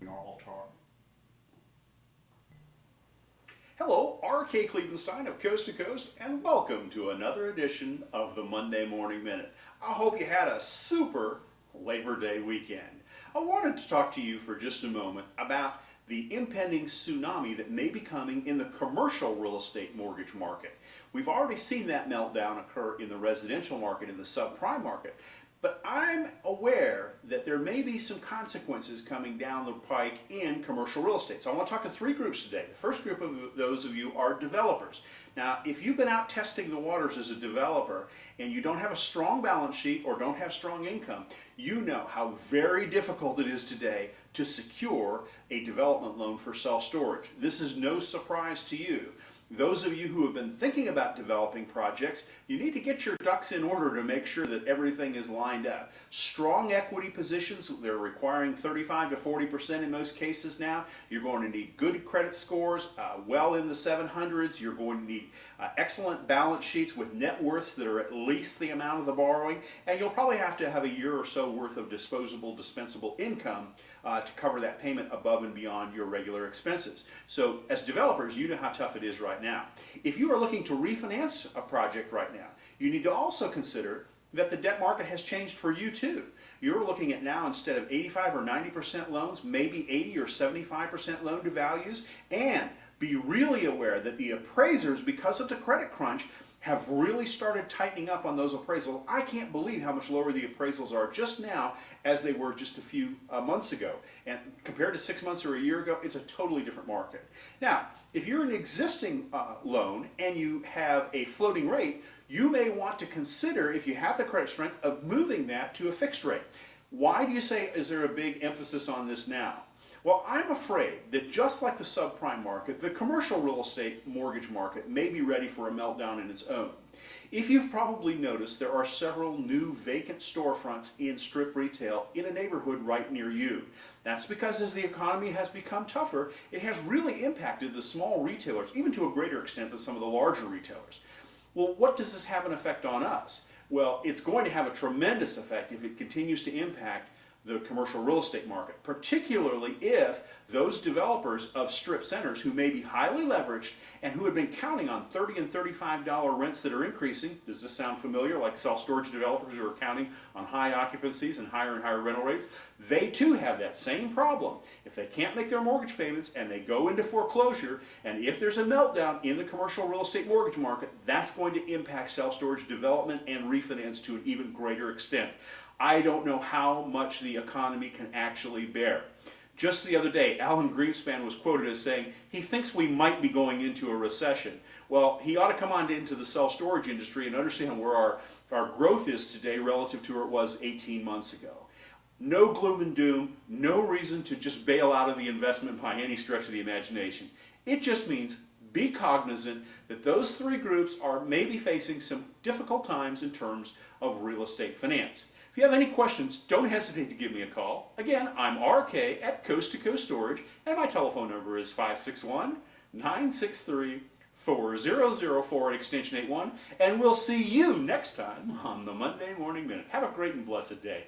Normal talk. Hello, R.K. Kliebenstein of Coast to Coast, and welcome to another edition of the Monday Morning Minute. I hope you had a super Labor Day weekend. I wanted to talk to you for just a moment about the impending tsunami that may be coming in the commercial real estate mortgage market. We've already seen that meltdown occur in the residential market, in the subprime market. But I'm aware that there may be some consequences coming down the pike in commercial real estate. So I want to talk to three groups today. The first group of those of you are developers. Now, if you've been out testing the waters as a developer and you don't have a strong balance sheet or don't have strong income, you know how very difficult it is today to secure a development loan for self-storage. This is no surprise to you. Those of you who have been thinking about developing projects, you need to get your ducks in order to make sure that everything is lined up. Strong equity positions, they're requiring 35 to 40% in most cases now. You're going to need good credit scores, well in the 700s. You're going to need excellent balance sheets with net worths that are at least the amount of the borrowing. And you'll probably have to have a year or so worth of disposable, dispensable income to cover that payment above and beyond your regular expenses. So as developers, you know how tough it is right now. If you are looking to refinance a project right now, you need to also consider that the debt market has changed for you too. You're looking at now, instead of 85 or 90% loans, maybe 80 or 75% loan to values, and be really aware that the appraisers, because of the credit crunch, have really started tightening up on those appraisals. I can't believe how much lower the appraisals are just now as they were just a few months ago. And compared to 6 months or a year ago, it's a totally different market. Now, if you're an existing loan and you have a floating rate, you may want to consider, if you have the credit strength, of moving that to a fixed rate. Why do you say, is there a big emphasis on this now? Well, I'm afraid that just like the subprime market, the commercial real estate mortgage market may be ready for a meltdown in its own. If you've probably noticed, there are several new vacant storefronts in strip retail in a neighborhood right near you. That's because as the economy has become tougher, it has really impacted the small retailers, even to a greater extent than some of the larger retailers. Well, what does this have an effect on us? Well, it's going to have a tremendous effect if it continues to impact the commercial real estate market, particularly if those developers of strip centers who may be highly leveraged and who have been counting on $30 and $35 rents that are increasing. Does this sound familiar? Like self-storage developers who are counting on high occupancies and higher rental rates. They too have that same problem. If they can't make their mortgage payments and they go into foreclosure, and if there's a meltdown in the commercial real estate mortgage market, that's going to impact self-storage development and refinance to an even greater extent. I don't know how much the economy can actually bear. Just the other day, Alan Greenspan was quoted as saying he thinks we might be going into a recession. Well, he ought to come on into the self-storage industry and understand where our growth is today relative to where it was 18 months ago. No gloom and doom, no reason to just bail out of the investment by any stretch of the imagination. It just means be cognizant that those three groups are maybe facing some difficult times in terms of real estate finance. If you have any questions, don't hesitate to give me a call. Again, I'm RK at Coast to Coast Storage, and my telephone number is 561-963-4004 at extension 81, and we'll see you next time on the Monday Morning Minute. Have a great and blessed day.